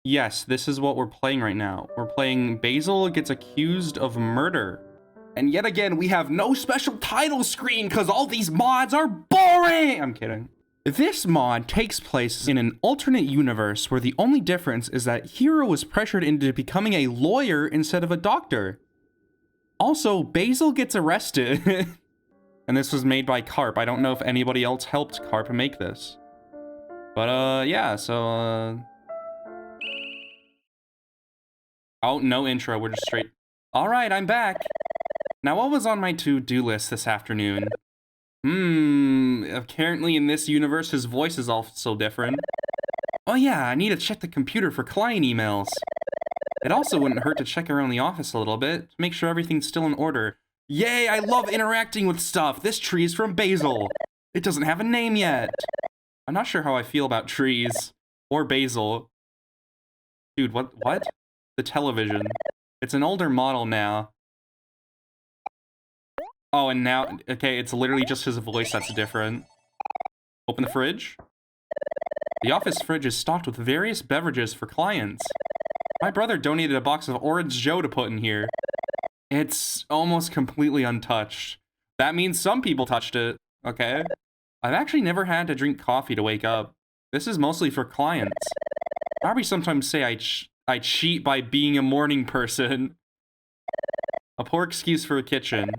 Yes, this is what we're playing right now. We're playing Basil gets accused of murder. And yet again, we have no special title screen because all these mods are boring! I'm kidding. This mod takes place in an alternate universe where the only difference is that Hero was pressured into becoming a lawyer instead of a doctor. Also, Basil gets arrested. And this was made by Carp. I don't know if anybody else helped Carp make this. But, yeah, so, Oh, no intro, we're just straight. Alright, I'm back. Now, what was on my to-do list this afternoon? Apparently in this universe, his voice is also different. Oh yeah, I need to check the computer for client emails. It also wouldn't hurt to check around the office a little bit, to make sure everything's still in order. Yay, I love interacting with stuff! This tree is from Basil. It doesn't have a name yet. I'm not sure how I feel about trees. Or Basil. Dude, what? The television. It's an older model now. Oh, and now, okay, it's literally just his voice that's different. Open the fridge. The office fridge is stocked with various beverages for clients. My brother donated a box of Orange Joe to put in here. It's almost completely untouched. That means some people touched it, okay? I've actually never had to drink coffee to wake up. This is mostly for clients. Barbie sometimes say I cheat by being a morning person. A poor excuse for a kitchen.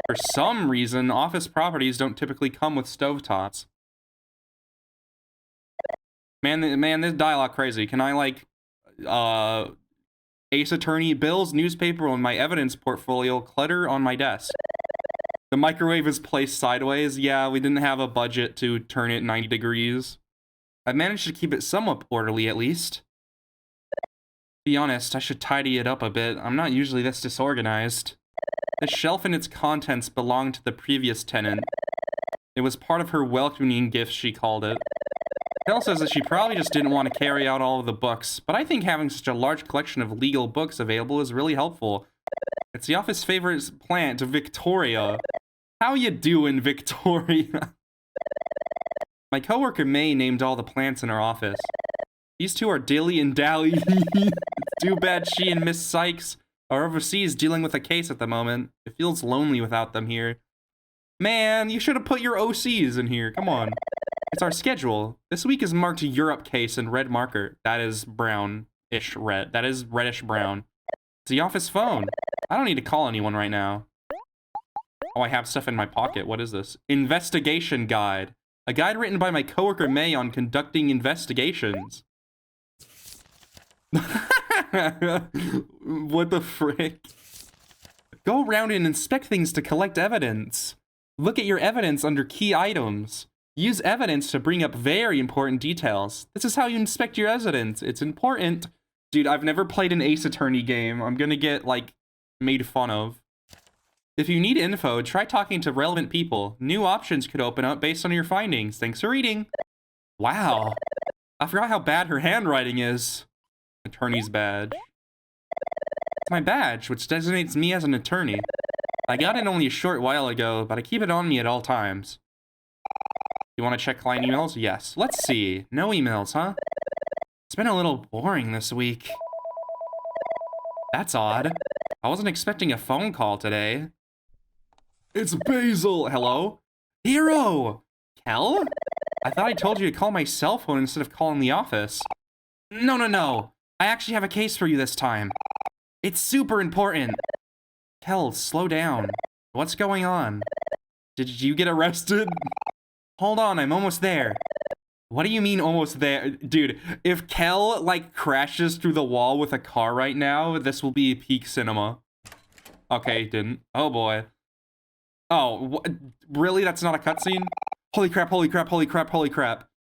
For some reason, office properties don't typically come with stovetops. Man, this dialogue crazy. Can I, like, Ace Attorney, bills, newspaper, and my evidence portfolio clutter on my desk? The microwave is placed sideways. Yeah, we didn't have a budget to turn it 90 degrees. I managed to keep it somewhat orderly, at least. To be honest, I should tidy it up a bit. I'm not usually this disorganized. The shelf and its contents belonged to the previous tenant. It was part of her welcoming gift, she called it. Kel says that she probably just didn't want to carry out all of the books, but I think having such a large collection of legal books available is really helpful. It's the office's favorite plant, Victoria. How you doing, Victoria? My coworker May named all the plants in our office. These two are Dilly and Dally. It's too bad she and Miss Sykes are overseas dealing with a case at the moment. It feels lonely without them here. Man, you should have put your OCs in here. Come on. It's our schedule. This week is marked Europe case in red marker. That is brown-ish red. That is reddish brown. It's the office phone. I don't need to call anyone right now. Oh, I have stuff in my pocket. What is this? Investigation guide. A guide written by my coworker May on conducting investigations. What the frick? Go around and inspect things to collect evidence. Look at your evidence under key items. Use evidence to bring up very important details. This is how you inspect your evidence. It's important. Dude, I've never played an Ace Attorney game. I'm gonna get, like, made fun of. If you need info, try talking to relevant people. New options could open up based on your findings. Thanks for reading. Wow. I forgot how bad her handwriting is. Attorney's badge. It's my badge, which designates me as an attorney. I got it only a short while ago, but I keep it on me at all times. You want to check client emails? Yes. Let's see. No emails, huh? It's been a little boring this week. That's odd. I wasn't expecting a phone call today. It's Basil. Hello? Hero! Kel? I thought I told you to call my cell phone instead of calling the office. No. I actually have a case for you this time. It's super important. Kel, slow down. What's going on? Did you get arrested? Hold on, I'm almost there. What do you mean almost there? Dude, if Kel, like, crashes through the wall with a car right now, this will be peak cinema. Okay, didn't. Oh, boy. Oh, really? That's not a cutscene? Holy crap.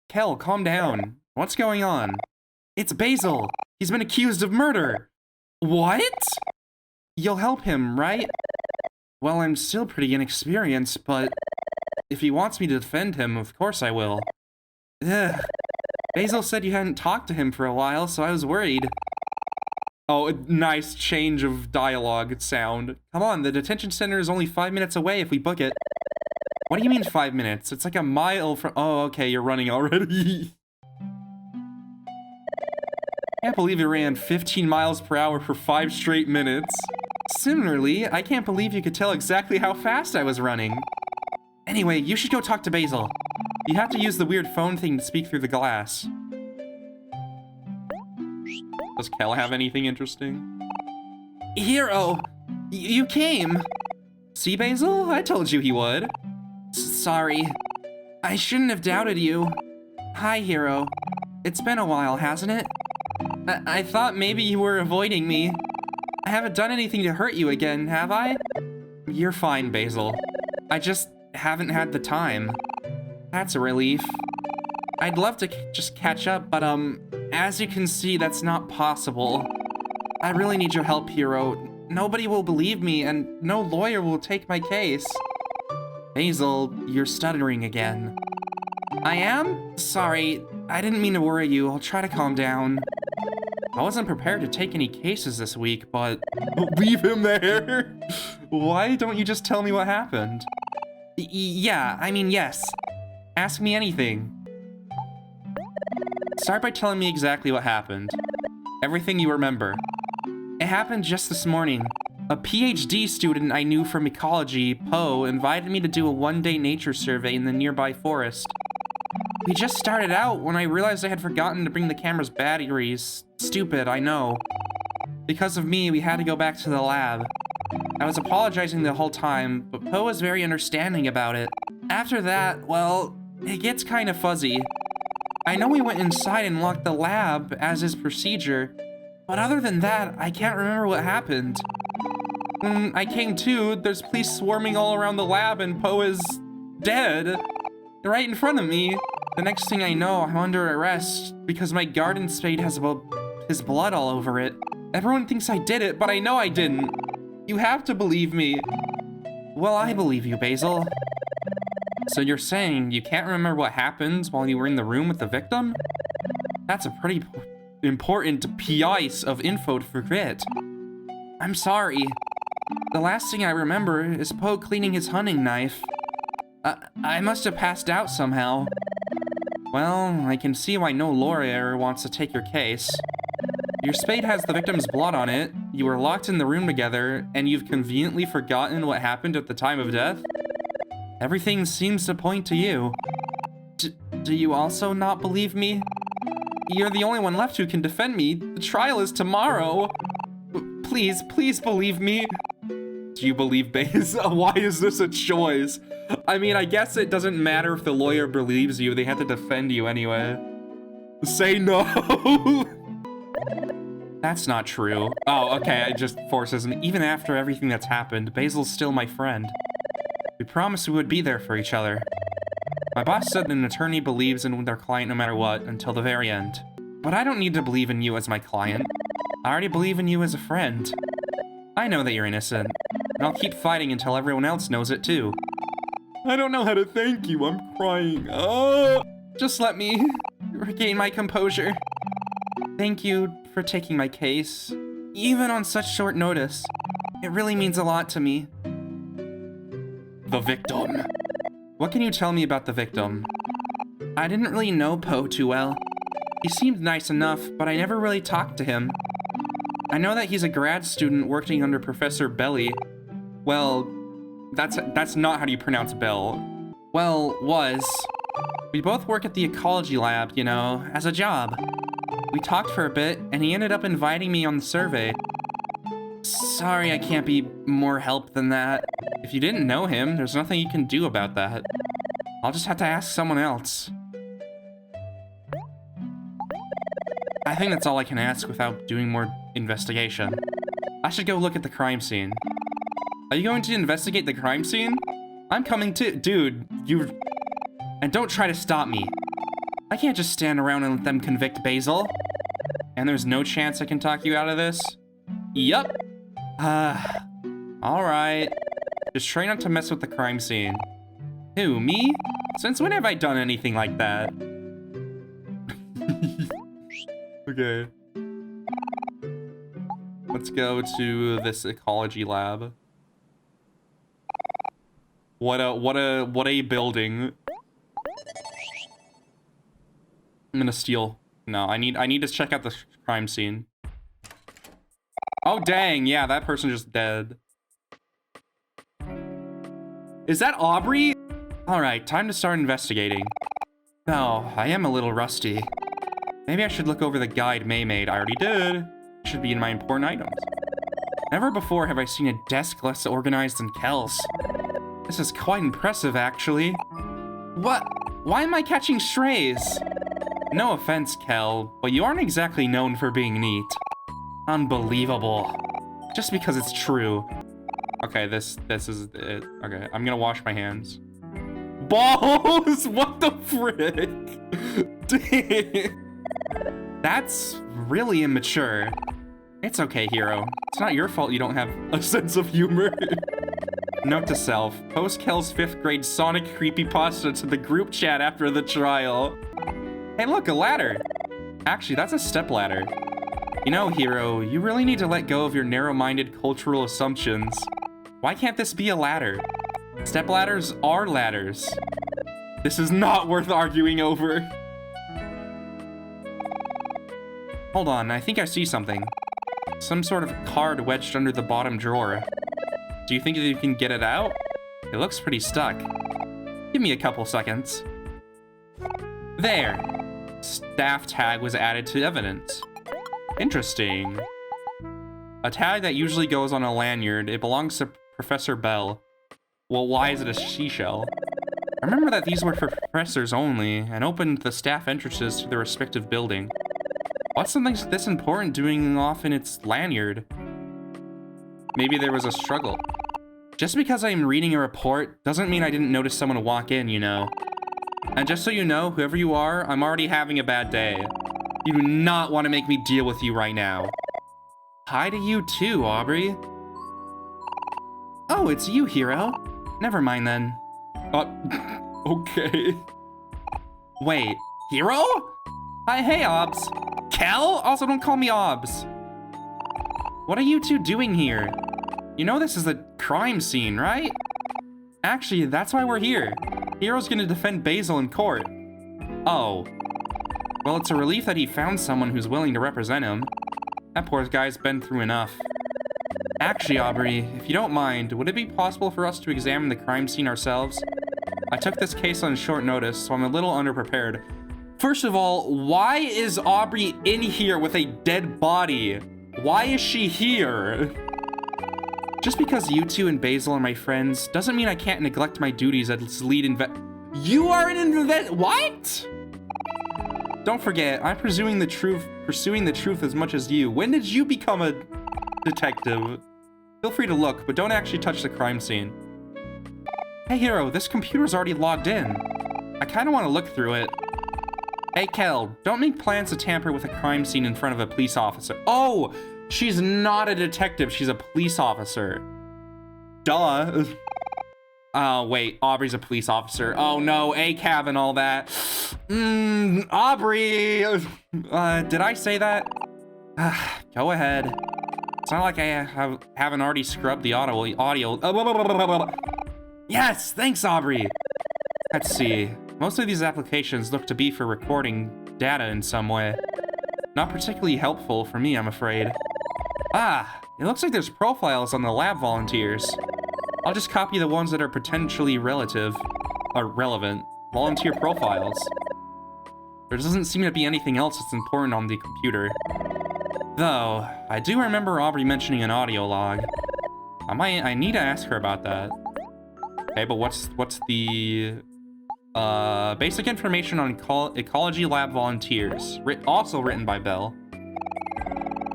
Kel, calm down. What's going on? It's Basil. He's been accused of murder. What? You'll help him, right? Well, I'm still pretty inexperienced, but if he wants me to defend him, of course I will. Ugh. Basil said you hadn't talked to him for a while, so I was worried. Oh, a nice change of dialogue sound. Come on, the detention center is only 5 minutes away if we book it. What do you mean 5 minutes? It's like a mile from— Oh, okay, you're running already. Can't believe you ran 15 miles per hour for 5 straight minutes. Similarly, I can't believe you could tell exactly how fast I was running. Anyway, you should go talk to Basil. You have to use the weird phone thing to speak through the glass. Does Kel have anything interesting? Hero! You came! See, Basil? I told you he would. Sorry. I shouldn't have doubted you. Hi, Hero. It's been a while, hasn't it? I thought maybe you were avoiding me. I haven't done anything to hurt you again, have I? You're fine, Basil. I just haven't had the time. That's a relief. I'd love to just catch up, but as you can see, that's not possible. I really need your help, Hero. Nobody will believe me, and no lawyer will take my case. Basil, you're stuttering again. I am? Sorry, I didn't mean to worry you. I'll try to calm down. I wasn't prepared to take any cases this week, but... Leave him there! Why don't you just tell me what happened? Yeah, I mean, yes. Ask me anything. Start by telling me exactly what happened. Everything you remember. It happened just this morning. A PhD student I knew from ecology, Poe, invited me to do a one-day nature survey in the nearby forest. We just started out when I realized I had forgotten to bring the camera's batteries. Stupid, I know. Because of me, we had to go back to the lab. I was apologizing the whole time, but Poe was very understanding about it. After that, well, it gets kind of fuzzy. I know we went inside and locked the lab, as is procedure, but other than that, I can't remember what happened. When I came to, there's police swarming all around the lab and Poe is dead. Right in front of me. The next thing I know, I'm under arrest because my garden spade has his blood all over it. Everyone thinks I did it, but I know I didn't. You have to believe me. Well, I believe you, Basil. So you're saying you can't remember what happened while you were in the room with the victim? That's a pretty important piece of info to forget. I'm sorry. The last thing I remember is Poe cleaning his hunting knife. I must have passed out somehow. Well, I can see why no lawyer wants to take your case. Your spade has the victim's blood on it, you were locked in the room together, and you've conveniently forgotten what happened at the time of death? Everything seems to point to you. Do you also not believe me? You're the only one left who can defend me. The trial is tomorrow. Please, please believe me. Do you believe Basil? Why is this a choice? I mean, I guess it doesn't matter if the lawyer believes you. They have to defend you anyway. Say no. That's not true. Oh, okay, it just forces me. Even after everything that's happened, Basil's still my friend. We promised we would be there for each other. My boss said an attorney believes in their client no matter what, until the very end. But I don't need to believe in you as my client. I already believe in you as a friend. I know that you're innocent, and I'll keep fighting until everyone else knows it too. I don't know how to thank you, I'm crying. Just let me regain my composure. Thank you for taking my case, even on such short notice. It really means a lot to me. The victim. What can you tell me about the victim? I didn't really know Poe too well. He seemed nice enough, but I never really talked to him. I know that he's a grad student working under Professor Belly. Well, that's not how you pronounce Bell. Well, was. We both work at the ecology lab, you know, as a job. We talked for a bit, and he ended up inviting me on the survey. Sorry I can't be more help than that. If you didn't know him, there's nothing you can do about that. I'll just have to ask someone else. I think that's all I can ask without doing more investigation. I should go look at the crime scene. Are you going to investigate the crime scene? I'm coming too. Dude, you... And don't try to stop me. I can't just stand around and let them convict Basil. And there's no chance I can talk you out of this? Yup. Alright. Just try not to mess with the crime scene. Who, me? Since when have I done anything like that? Okay. Let's go to this ecology lab. What a building. I'm gonna steal. No, I need to check out the crime scene. Oh, dang. Yeah, that person just dead. Is that Aubrey? All right, time to start investigating. No, I am a little rusty. Maybe I should look over the guide May made. I already did. It should be in my important items. Never before have I seen a desk less organized than Kel's. This is quite impressive, actually. What? Why am I catching strays? No offense, Kel, but you aren't exactly known for being neat. Unbelievable. Just because it's true. Okay, this is it. Okay, I'm gonna wash my hands. Balls! What the frick? Dang. That's really immature. It's okay, hero. It's not your fault you don't have a sense of humor. Note to self, post Kel's 5th grade Sonic creepypasta to the group chat after the trial. Hey look, a ladder. Actually, that's a step ladder. You know, hero, you really need to let go of your narrow-minded cultural assumptions. Why can't this be a ladder? Step ladders are ladders. This is not worth arguing over. Hold on, I think I see something. Some sort of card wedged under the bottom drawer. Do you think that you can get it out? It looks pretty stuck. Give me a couple seconds. There. Staff tag was added to evidence. Interesting. A tag that usually goes on a lanyard. It belongs to Professor Bell. Well, why is it a she-shell? I remember that these were for professors only, and opened the staff entrances to their respective building. What's something this important doing off in its lanyard? Maybe there was a struggle. Just because I'm reading a report doesn't mean I didn't notice someone walk in, you know. And just so you know, whoever you are, I'm already having a bad day. You do not want to make me deal with you right now. Hi to you too, Aubrey. Oh, it's you, hero. Never mind then. Okay. Wait, hero? Hi, hey, Obs. Kel? Also, don't call me Obs. What are you two doing here? You know this is a crime scene, right? Actually, that's why we're here. Hero's gonna defend Basil in court. Oh. Well, it's a relief that he found someone who's willing to represent him. That poor guy's been through enough. Actually, Aubrey, if you don't mind, would it be possible for us to examine the crime scene ourselves? I took this case on short notice, so I'm a little underprepared. First of all, why is Aubrey in here with a dead body? Why is she here? Just because you two and Basil are my friends doesn't mean I can't neglect my duties as lead You are an What? Don't forget, I'm pursuing the truth as much as you. When did you become a detective? Feel free to look, but don't actually touch the crime scene. Hey hero, this computer's already logged in. I kinda wanna look through it. Hey Kel, don't make plans to tamper with a crime scene in front of a police officer. Oh, she's not a detective, she's a police officer. Duh. Oh, wait, Aubrey's a police officer. Oh no, ACAB and all that. Aubrey! Did I say that? Go ahead. It's not like I haven't already scrubbed the audio. Yes, thanks, Aubrey. Let's see. Most of these applications look to be for recording data in some way. Not particularly helpful for me, I'm afraid. It looks like there's profiles on the lab volunteers. I'll just copy the ones that are potentially relevant. Volunteer profiles. There doesn't seem to be anything else that's important on the computer. Though, I do remember Aubrey mentioning an audio log. I need to ask her about that. Okay, but what's the basic information on ecology lab volunteers, also written by Bell.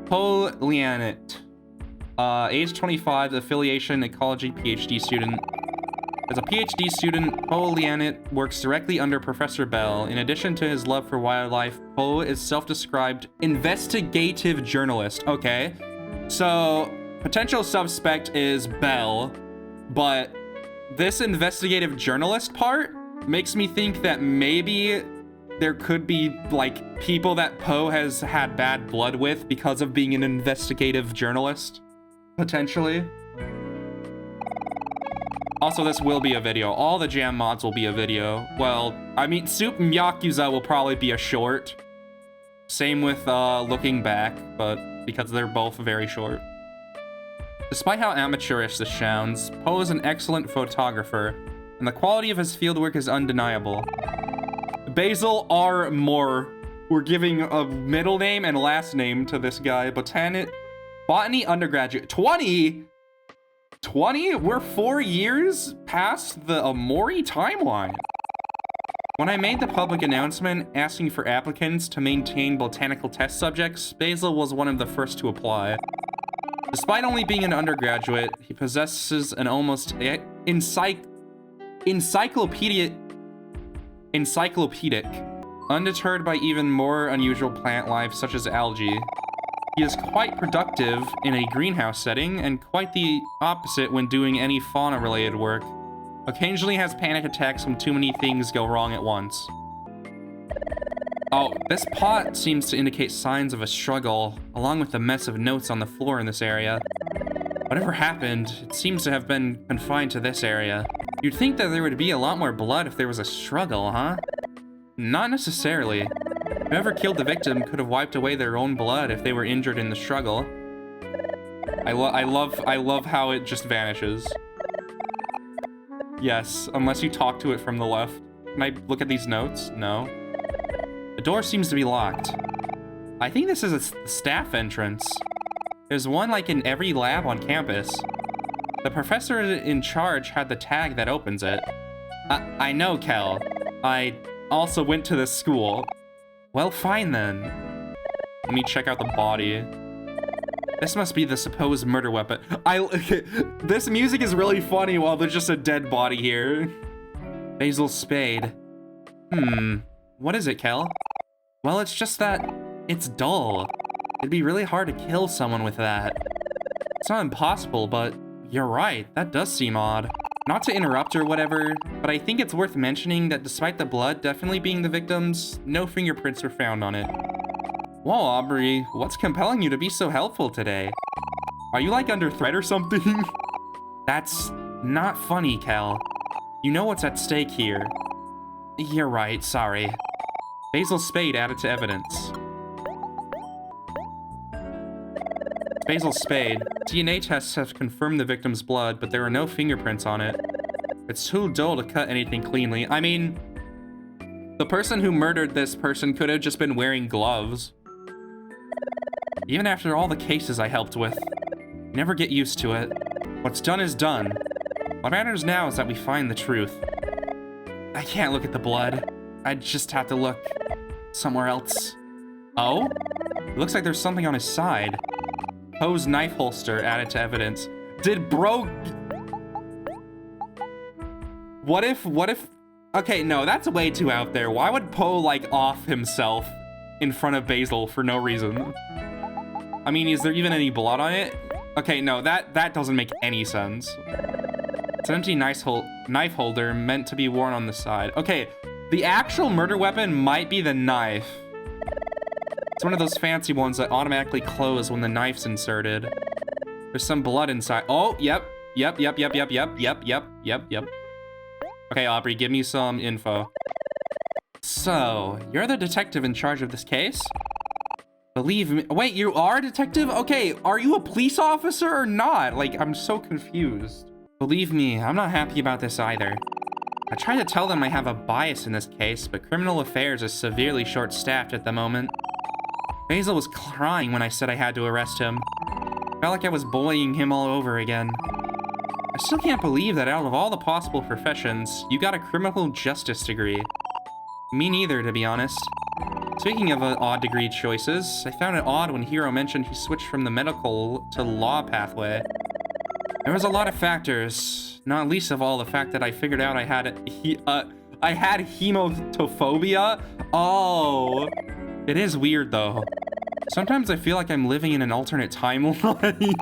Polianet, age 25, affiliation, ecology, PhD student. As a PhD student, Polianet works directly under Professor Bell. In addition to his love for wildlife, Poe is self-described investigative journalist. Okay, so potential suspect is Bell, but this investigative journalist part makes me think that maybe there could be, like, people that Poe has had bad blood with because of being an investigative journalist. Potentially. Also, this will be a video. All the Jam mods will be a video. Well, I mean, Soup and Yakuza will probably be a short. Same with looking back, but because they're both very short. Despite how amateurish this sounds, Poe is an excellent photographer, and the quality of his fieldwork is undeniable. Basil R. Moore. We're giving a middle name and last name to this guy. Botany undergraduate. 20? 20? We're 4 years past the Omori timeline. When I made the public announcement asking for applicants to maintain botanical test subjects, Basil was one of the first to apply. Despite only being an undergraduate, he possesses an almost encyclopedic, undeterred by even more unusual plant life such as algae. He is quite productive in a greenhouse setting and quite the opposite when doing any fauna-related work. Occasionally has panic attacks when too many things go wrong at once. Oh, this pot seems to indicate signs of a struggle, along with the mess of notes on the floor in this area. Whatever happened, it seems to have been confined to this area. You'd think that there would be a lot more blood if there was a struggle, huh? Not necessarily. Whoever killed the victim could have wiped away their own blood if they were injured in the struggle. I love how it just vanishes. Yes, unless you talk to it from the left. Can I look at these notes? No. The door seems to be locked. I think this is a staff entrance. There's one like in every lab on campus. The professor in charge had the tag that opens it. I know, Kel. I also went to this school. Well, fine then. Let me check out the body. This must be the supposed murder weapon. This music is really funny while there's just a dead body here. Basil's spade. What is it, Kel? Well, it's just that it's dull. It'd be really hard to kill someone with that. It's not impossible, but you're right. That does seem odd. Not to interrupt or whatever, but I think it's worth mentioning that despite the blood definitely being the victim's, no fingerprints were found on it. Whoa, Aubrey, what's compelling you to be so helpful today? Are you like under threat or something? That's not funny, Kel. You know what's at stake here. You're right, sorry. Basil's spade added to evidence. Basil's spade. DNA tests have confirmed the victim's blood, but there are no fingerprints on it. It's too dull to cut anything cleanly. I mean, the person who murdered this person could have just been wearing gloves. Even after all the cases I helped with, never get used to it. What's done is done. What matters now is that we find the truth. I can't look at the blood. I just have to look somewhere else. Oh? It looks like there's something on his side. Poe's knife holster added to evidence. Did bro... What if... Okay, no, that's way too out there. Why would Poe, like, off himself in front of Basil for no reason? I mean, is there even any blood on it? Okay, no, that doesn't make any sense. It's an empty knife holder meant to be worn on the side. Okay, the actual murder weapon might be the knife. It's one of those fancy ones that automatically close when the knife's inserted. There's some blood inside. Oh, yep. Okay, Aubrey, give me some info. So, you're the detective in charge of this case? Believe me. Wait, you are a detective? Okay, are you a police officer or not? Like, I'm so confused. Believe me, I'm not happy about this either. I tried to tell them I have a bias in this case, but criminal affairs is severely short-staffed at the moment. Basil was crying when I said I had to arrest him. Felt like I was bullying him all over again. I still can't believe that out of all the possible professions, you got a criminal justice degree. Me neither, to be honest. Speaking of odd degree choices, I found it odd when Hiro mentioned he switched from the medical to law pathway. There was a lot of factors, not least of all the fact that I figured out I had hemotophobia. Oh, it is weird though. Sometimes I feel like I'm living in an alternate timeline.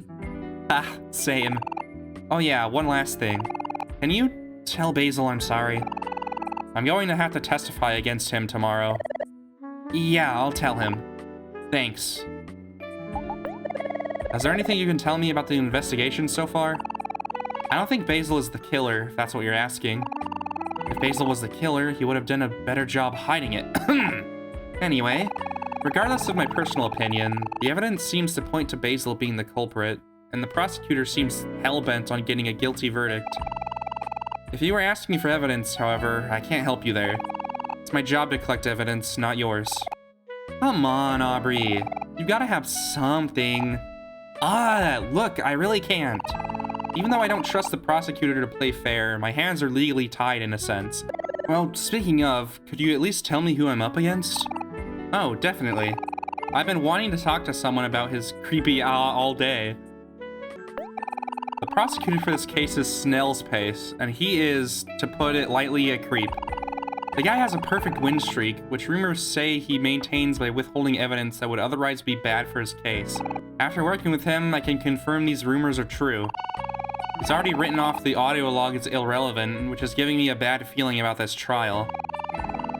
Same. Oh yeah, one last thing. Can you tell Basil I'm sorry? I'm going to have to testify against him tomorrow. Yeah, I'll tell him. Thanks. Is there anything you can tell me about the investigation so far? I don't think Basil is the killer, if that's what you're asking. If Basil was the killer, he would have done a better job hiding it. Anyway, Regardless of my personal opinion, the evidence seems to point to Basil being the culprit, and the prosecutor seems hell-bent on getting a guilty verdict. If you were asking me for evidence, however, I can't help you there. It's my job to collect evidence, not yours. Come on, Aubrey. You gotta have something. Look, I really can't. Even though I don't trust the prosecutor to play fair, my hands are legally tied in a sense. Well, speaking of, could you at least tell me who I'm up against? Oh, definitely. I've been wanting to talk to someone about his creepy all day. The prosecutor for this case is Snail's Pace, and he is, to put it lightly, a creep. The guy has a perfect win streak, which rumors say he maintains by withholding evidence that would otherwise be bad for his case. After working with him, I can confirm these rumors are true. He's already written off the audio log as irrelevant, which is giving me a bad feeling about this trial.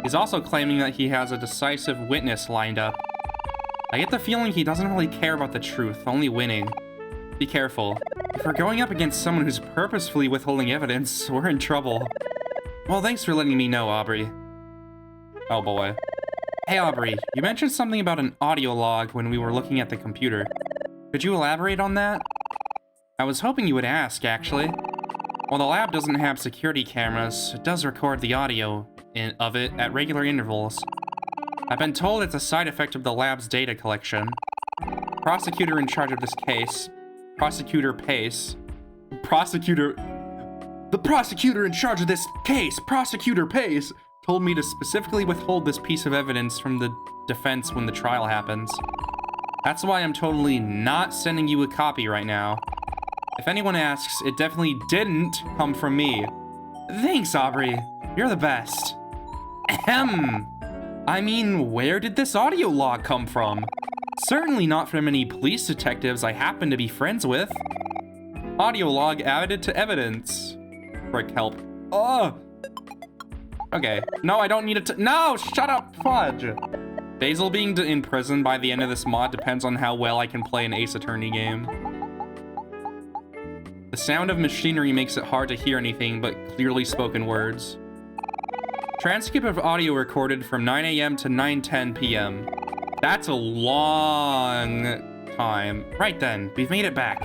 He's also claiming that he has a decisive witness lined up. I get the feeling he doesn't really care about the truth, only winning. Be careful. If we're going up against someone who's purposefully withholding evidence, we're in trouble. Well, thanks for letting me know, Aubrey. Oh boy. Hey Aubrey, you mentioned something about an audio log when we were looking at the computer. Could you elaborate on that? I was hoping you would ask, actually. While the lab doesn't have security cameras, it does record the audio of it at regular intervals. I've been told it's a side effect of the lab's data collection. Prosecutor in charge of this case, Prosecutor Pace. The prosecutor in charge of this case, Prosecutor Pace, told me to specifically withhold this piece of evidence from the defense when the trial happens. That's why I'm totally not sending you a copy right now. If anyone asks, it definitely didn't come from me. Thanks, Aubrey. You're the best. Ahem. I mean, where did this audio log come from? Certainly not from any police detectives I happen to be friends with. Audio log added to evidence. Frick, help. Okay. No, I don't need it to- No! Shut up, Fudge! Basil being in prison by the end of this mod depends on how well I can play an Ace Attorney game. The sound of machinery makes it hard to hear anything but clearly spoken words. Transcript of audio recorded from 9 AM to 9:10 PM. That's a long time. Right then, we've made it back.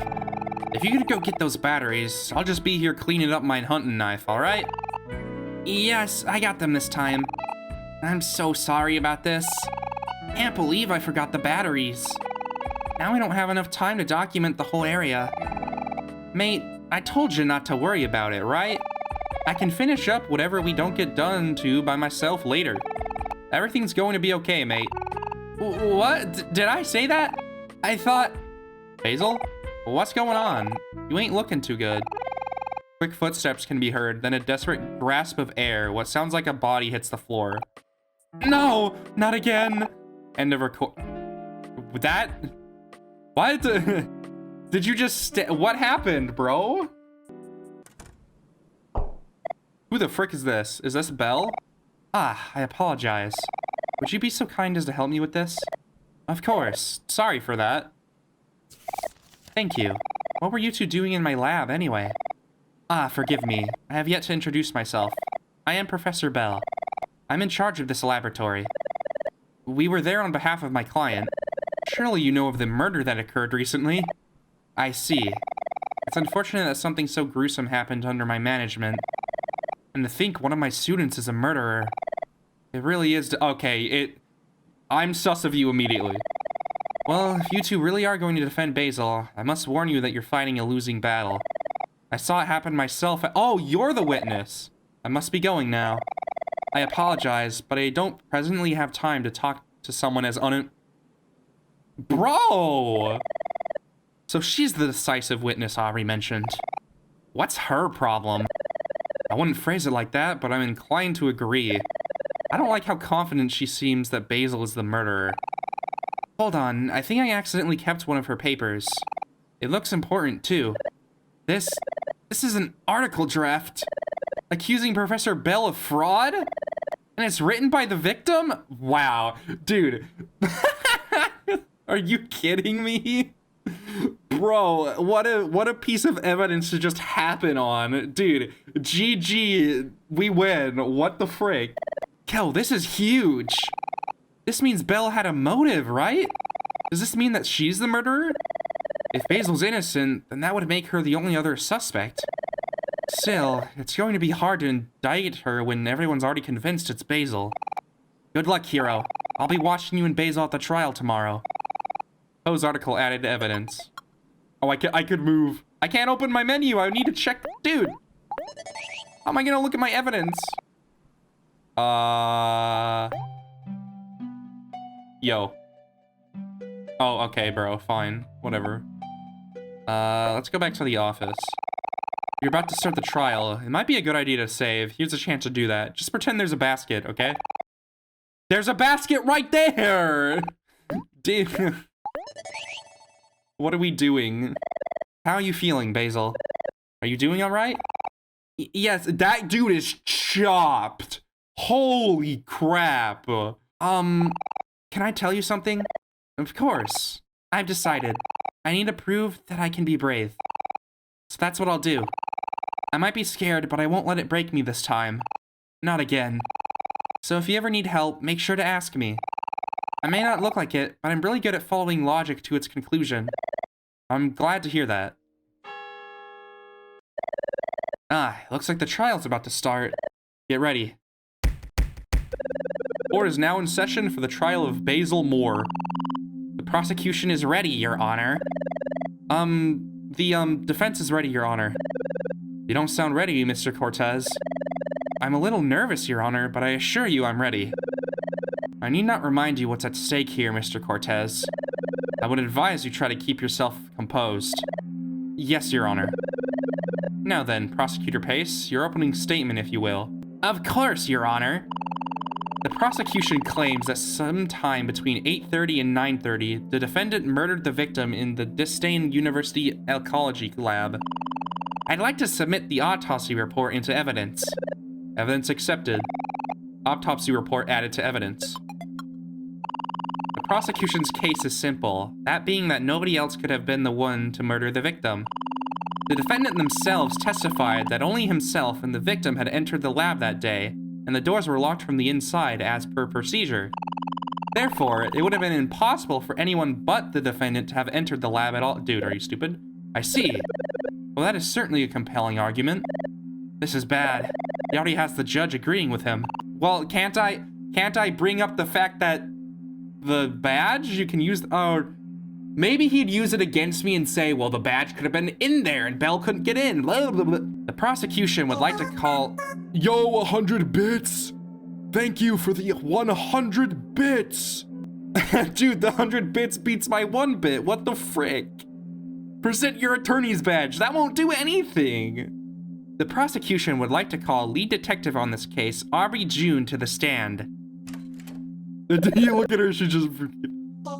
If you could go get those batteries, I'll just be here cleaning up my hunting knife, alright? Yes, I got them this time. I'm so sorry about this. Can't believe I forgot the batteries. Now I don't have enough time to document the whole area. Mate, I told you not to worry about it, right? I can finish up whatever we don't get done to by myself later. Everything's going to be okay, mate. What? Did I say that? I thought... Basil? What's going on? You ain't looking too good. Quick footsteps can be heard, then a desperate grasp of air. What sounds like a body hits the floor. No! Not again! End of record... That? What? Did you just what happened, bro? Who the frick is this? Is this Belle? Ah, I apologize. Would you be so kind as to help me with this? Of course. Sorry for that. Thank you. What were you two doing in my lab, anyway? Ah, forgive me. I have yet to introduce myself. I am Professor Bell. I'm in charge of this laboratory. We were there on behalf of my client. Surely you know of the murder that occurred recently? I see. It's unfortunate that something so gruesome happened under my management. And to think one of my students is a murderer. It really is okay, I'm sus of you immediately. Well, if you two really are going to defend Basil, I must warn you that you're fighting a losing battle. I saw it happen myself Oh, you're the witness! I must be going now. I apologize, but I don't presently have time to talk to someone as Bro! So she's the decisive witness Aubrey mentioned. What's her problem? I wouldn't phrase it like that, but I'm inclined to agree. I don't like how confident she seems that Basil is the murderer. Hold on, I think I accidentally kept one of her papers. It looks important, too. This is an article draft accusing Professor Bell of fraud? And it's written by the victim? Wow, dude. Are you kidding me? Bro, what a piece of evidence to just happen on. Dude, GG, we win. What the frick? Kel, this is huge. This means Belle had a motive, right? Does this mean that she's the murderer? If Basil's innocent, then that would make her the only other suspect. Still, it's going to be hard to indict her when everyone's already convinced it's Basil. Good luck, hero. I'll be watching you and Basil at the trial tomorrow. Poe's article added evidence. Oh, I could move. I can't open my menu. I need to check. Dude. How am I gonna look at my evidence? Yo. Oh, okay, bro. Fine. Whatever. Let's go back to the office. You're about to start the trial. It might be a good idea to save. Here's a chance to do that. Just pretend there's a basket, okay? There's a basket right there! Dude. What are we doing? How are you feeling, Basil? Are you doing alright? Yes, that dude is chopped. Holy crap. Can I tell you something? Of course. I've decided. I need to prove that I can be brave. So that's what I'll do. I might be scared, but I won't let it break me this time. Not again. So if you ever need help, make sure to ask me. I may not look like it, but I'm really good at following logic to its conclusion. I'm glad to hear that. Looks like the trial's about to start. Get ready. Court is now in session for the trial of Basil Moore. The prosecution is ready, Your Honor. The defense is ready, Your Honor. You don't sound ready, Mr. Cortez. I'm a little nervous, Your Honor, but I assure you I'm ready. I need not remind you what's at stake here, Mr. Cortez. I would advise you try to keep yourself composed. Yes, Your Honor. Now then, Prosecutor Pace, your opening statement, if you will. Of course, Your Honor. The prosecution claims that sometime between 8:30 and 9:30, the defendant murdered the victim in the Disdain University Ecology Lab. I'd like to submit the autopsy report into evidence. Evidence accepted. Autopsy report added to evidence. The prosecution's case is simple, that being that nobody else could have been the one to murder the victim. The defendant themselves testified that only himself and the victim had entered the lab that day, and the doors were locked from the inside as per procedure. Therefore, it would have been impossible for anyone but the defendant to have entered the lab at all. Dude, are you stupid? I see. Well, that is certainly a compelling argument. This is bad. He already has the judge agreeing with him. Well, can't I bring up the fact that the badge you can use, or maybe he'd use it against me and say, well, the badge could have been in there and Belle couldn't get in. Blah, blah, blah. The prosecution would like to call... Yo, 100 bits! Thank you for the 100 bits! Dude, the 100 bits beats my 1 bit. What the frick? Present your attorney's badge. That won't do anything. The prosecution would like to call lead detective on this case, Aubrey June, to the stand. You look at her, she just...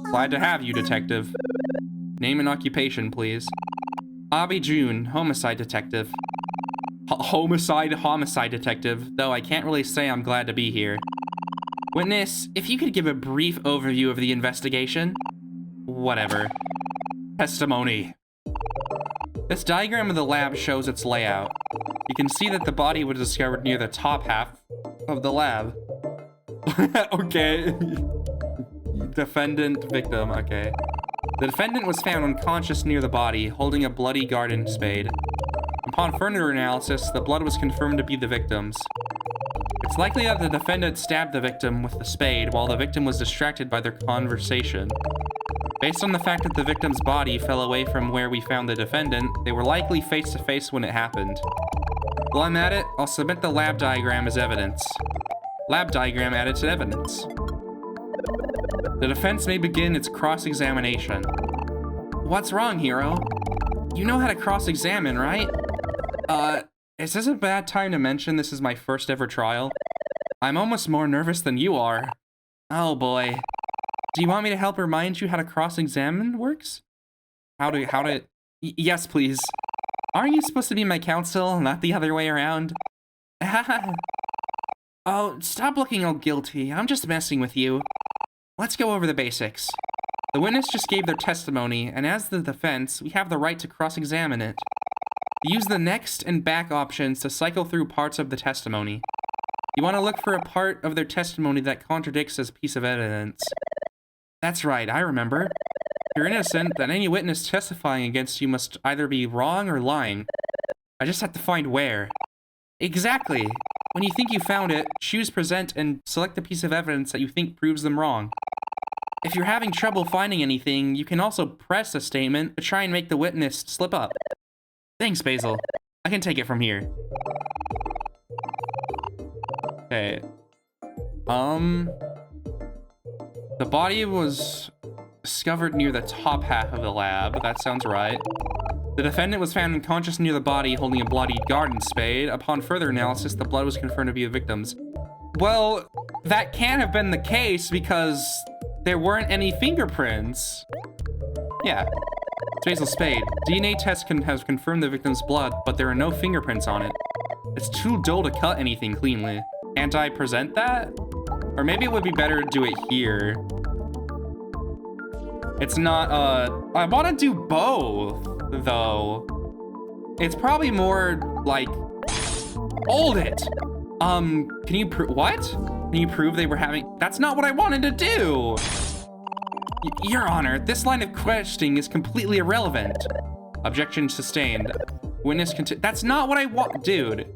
Glad to have you, detective. Name and occupation, please. Aubrey June, homicide detective. Homicide detective, though I can't really say I'm glad to be here. Witness, if you could give a brief overview of the investigation. Whatever. Testimony. This diagram of the lab shows its layout. You can see that the body was discovered near the top half of the lab. Okay. Defendant, victim, okay. The defendant was found unconscious near the body, holding a bloody garden spade. Upon further analysis, the blood was confirmed to be the victim's. It's likely that the defendant stabbed the victim with the spade while the victim was distracted by their conversation. Based on the fact that the victim's body fell away from where we found the defendant, they were likely face to face when it happened. While I'm at it, I'll submit the lab diagram as evidence. Lab diagram added to evidence. The defense may begin its cross-examination. What's wrong, hero? You know how to cross-examine, right? Is this a bad time to mention this is my first ever trial? I'm almost more nervous than you are. Oh boy. Do you want me to help remind you how to cross-examine works? Yes, please. Aren't you supposed to be my counsel, not the other way around? Oh, stop looking all guilty. I'm just messing with you. Let's go over the basics. The witness just gave their testimony, and as the defense, we have the right to cross-examine it. Use the next and back options to cycle through parts of the testimony. You want to look for a part of their testimony that contradicts this piece of evidence. That's right, I remember. If you're innocent, then any witness testifying against you must either be wrong or lying. I just have to find where. Exactly. When you think you found it, choose present and select the piece of evidence that you think proves them wrong. If you're having trouble finding anything, you can also press a statement to try and make the witness slip up. Thanks, Basil. I can take it from here. Okay. The body was discovered near the top half of the lab. That sounds right. The defendant was found unconscious near the body holding a bloodied garden spade. Upon further analysis, the blood was confirmed to be the victim's. Well, that can't have been the case because there weren't any fingerprints. Yeah. It's Basil's spade. DNA test has confirmed the victim's blood, but there are no fingerprints on it. It's too dull to cut anything cleanly. Can't I present that? Or maybe it would be better to do it here. It's not, I want to do both, though. It's probably more, like, hold it. Can you prove, what? Can you prove they were having, that's not what I wanted to do. Your Honor, this line of questioning is completely irrelevant. Objection sustained. Witness that's not what I want, dude.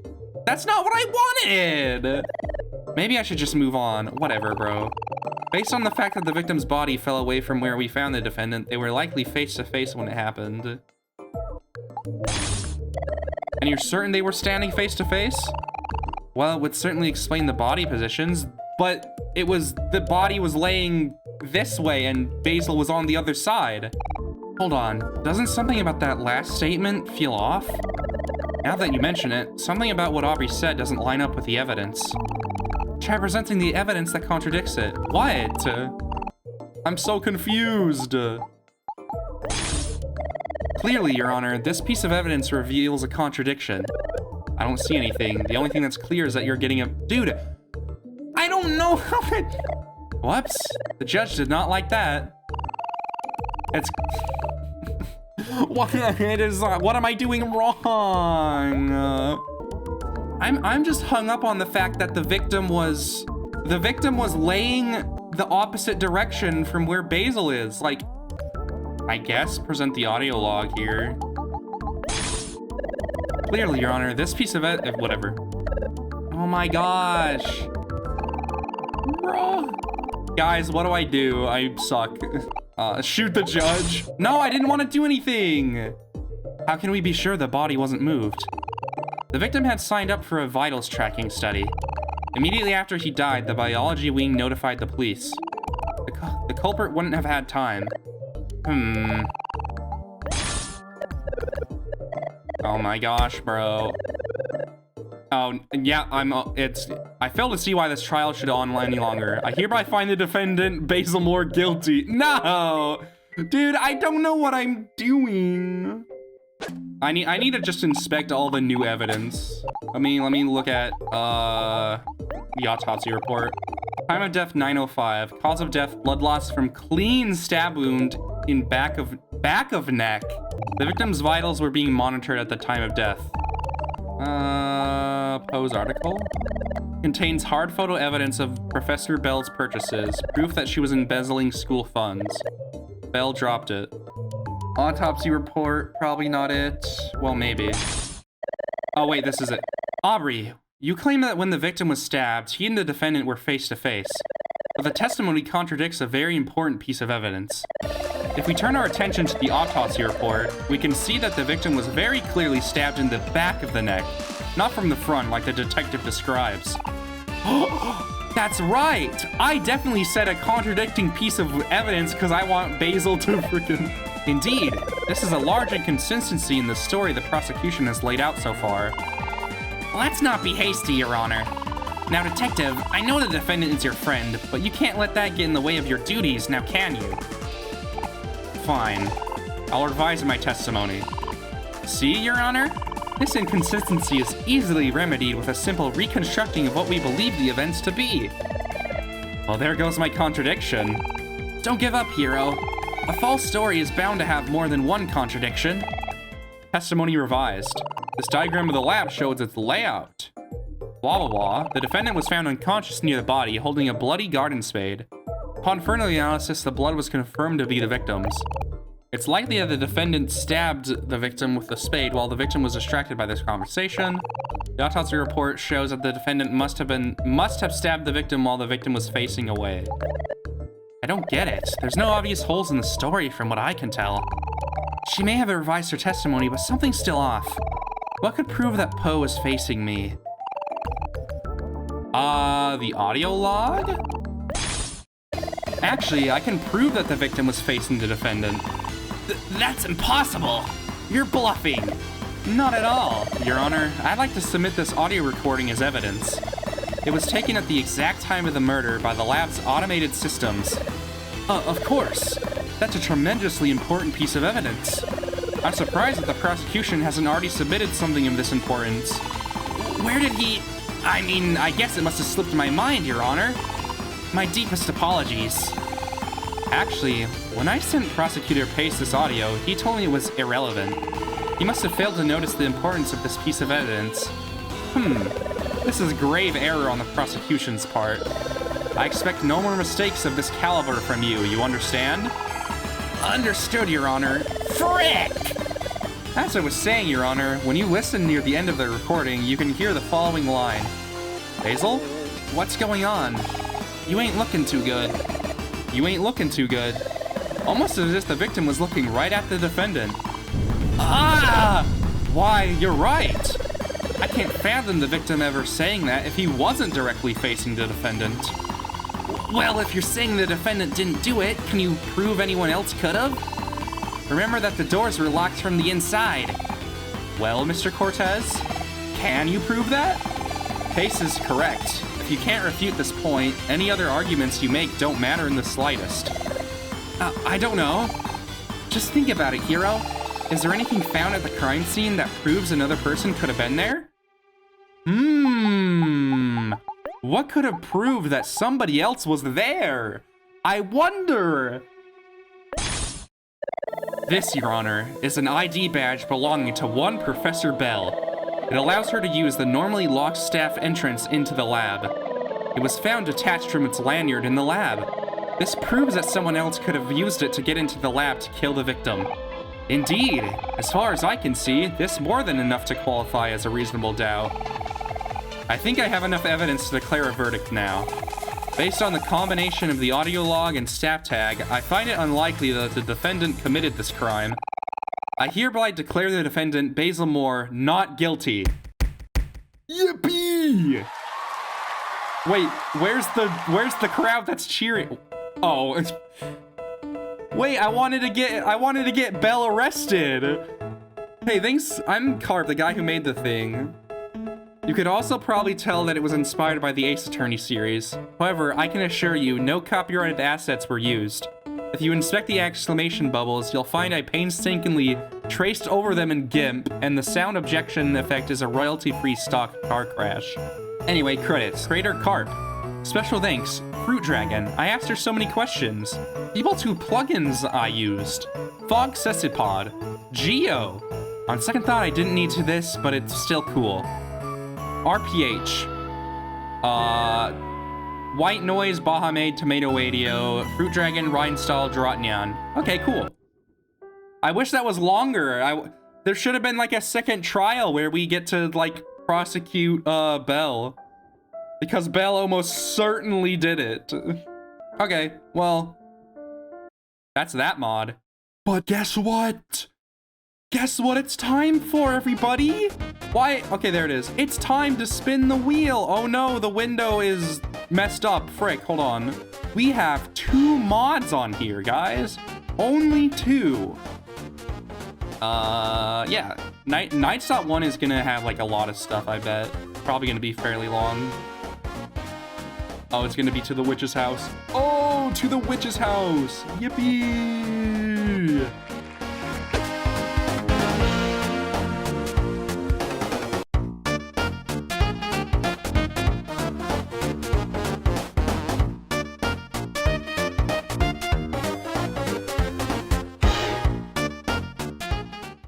That's not what I wanted. Maybe I should just move on. Whatever, bro. Based on the fact that the victim's body fell away from where we found the defendant, they were likely face to face when it happened. And you're certain they were standing face to face? Well, it would certainly explain the body positions, but it was, the body was laying this way and Basil was on the other side. Hold on, doesn't something about that last statement feel off? Now that you mention it, something about what Aubrey said doesn't line up with the evidence. Try presenting the evidence that contradicts it. What? I'm so confused. Clearly, Your Honor, this piece of evidence reveals a contradiction. I don't see anything. The only thing that's clear is that you're getting a... Dude, I don't know how to... Whoops. The judge did not like that. It's... What am I doing wrong? I'm just hung up on the fact that the victim was laying the opposite direction from where Basil is. Like, I guess present the audio log here. Clearly, Your Honor, this piece of whatever. Oh my gosh. Bro. Guys, what do? I suck. Shoot the judge. No, I didn't want to do anything. How can we be sure the body wasn't moved? The victim had signed up for a vitals tracking study. Immediately after he died, the biology wing notified the police. The culprit wouldn't have had time. Oh my gosh, bro. Oh, yeah, I fail to see why this trial should go on any longer. I hereby find the defendant, Basil Moore, guilty. No! Dude, I don't know what I'm doing. I need to just inspect all the new evidence. Let me look at, the autopsy report. Time of death, 9:05. Cause of death, blood loss from clean stab wound in back of neck. The victim's vitals were being monitored at the time of death. Pose article. Contains hard photo evidence of Professor Bell's purchases. Proof that she was embezzling school funds. Bell dropped it. Autopsy report, probably not it. Well, maybe. Oh, wait, this is it. Aubrey, you claim that when the victim was stabbed, he and the defendant were face to face. But the testimony contradicts a very important piece of evidence. If we turn our attention to the autopsy report, we can see that the victim was very clearly stabbed in the back of the neck, not from the front like the detective describes. That's right! I definitely said a contradicting piece of evidence because I want Basil to freaking... Indeed, this is a large inconsistency in the story the prosecution has laid out so far. Let's not be hasty, Your Honor. Now, Detective, I know the defendant is your friend, but you can't let that get in the way of your duties, now can you? Fine. I'll revise my testimony. See, Your Honor? This inconsistency is easily remedied with a simple reconstructing of what we believe the events to be. Well, there goes my contradiction. Don't give up, hero. A false story is bound to have more than one contradiction. Testimony revised. This diagram of the lab shows its layout. Blah, blah, blah. The defendant was found unconscious near the body, holding a bloody garden spade. Upon further analysis, the blood was confirmed to be the victim's. It's likely that the defendant stabbed the victim with the spade while the victim was distracted by this conversation. The autopsy report shows that the defendant must have stabbed the victim while the victim was facing away. I don't get it. There's no obvious holes in the story from what I can tell. She may have revised her testimony, but something's still off. What could prove that Poe was facing me? The audio log? Actually, I can prove that the victim was facing the defendant. That's impossible! You're bluffing! Not at all, Your Honor. I'd like to submit this audio recording as evidence. It was taken at the exact time of the murder by the lab's automated systems. Of course. That's a tremendously important piece of evidence. I'm surprised that the prosecution hasn't already submitted something of this importance. Where did he... I guess it must have slipped my mind, Your Honor. My deepest apologies. Actually, when I sent Prosecutor Pace this audio, he told me it was irrelevant. He must have failed to notice the importance of this piece of evidence. This is grave error on the prosecution's part. I expect no more mistakes of this caliber from you, you understand? Understood, Your Honor. Frick! As I was saying, Your Honor, when you listen near the end of the recording, you can hear the following line. Basil? What's going on? You ain't looking too good. You ain't looking too good. Almost as if the victim was looking right at the defendant. Why, you're right. I can't fathom the victim ever saying that if he wasn't directly facing the defendant. Well, if you're saying the defendant didn't do it, can you prove anyone else could've? Remember that the doors were locked from the inside. Well, Mr. Cortez, can you prove that? Pace is correct. If you can't refute this point, any other arguments you make don't matter in the slightest. I don't know. Just think about it, hero. Is there anything found at the crime scene that proves another person could have been there? What could have proved that somebody else was there? I wonder. This, Your Honor, is an ID badge belonging to one Professor Bell. It allows her to use the normally locked staff entrance into the lab. It was found attached from its lanyard in the lab. This proves that someone else could have used it to get into the lab to kill the victim. Indeed, as far as I can see, this is more than enough to qualify as a reasonable doubt. I think I have enough evidence to declare a verdict now. Based on the combination of the audio log and staff tag, I find it unlikely that the defendant committed this crime. I hereby declare the defendant, Basil Moore, not guilty. Yippee! Wait, where's the crowd that's cheering? Oh, wait, I wanted to get Bell arrested. Hey, thanks. I'm Carp, the guy who made the thing. You could also probably tell that it was inspired by the Ace Attorney series. However, I can assure you, no copyrighted assets were used. If you inspect the exclamation bubbles, you'll find I painstakingly traced over them in GIMP, and the sound objection effect is a royalty-free stock car crash. Anyway, credits. Creator Carp. Special thanks. Fruit Dragon. I asked her so many questions. People to plugins I used. Fog Sesipod. Geo. On second thought, I didn't need to this, but it's still cool. RPH. White Noise, Bahamade, Tomato Radio, Fruit Dragon, Rhinestall, Drotnyan. Okay, cool. I wish that was longer. There should have been like a second trial where we get to like prosecute Bell. Because Bell almost certainly did it. Okay, well, that's that mod. But guess what? Guess what it's time for, everybody? Why? Okay, there it is. It's time to spin the wheel. Oh no, the window is messed up. Frick, hold on. We have 2 mods on here, guys. Only 2. Yeah. Nights.1 is gonna have like a lot of stuff, I bet. Probably gonna be fairly long. Oh, it's gonna be to the witch's house. Oh, to the witch's house. Yippee.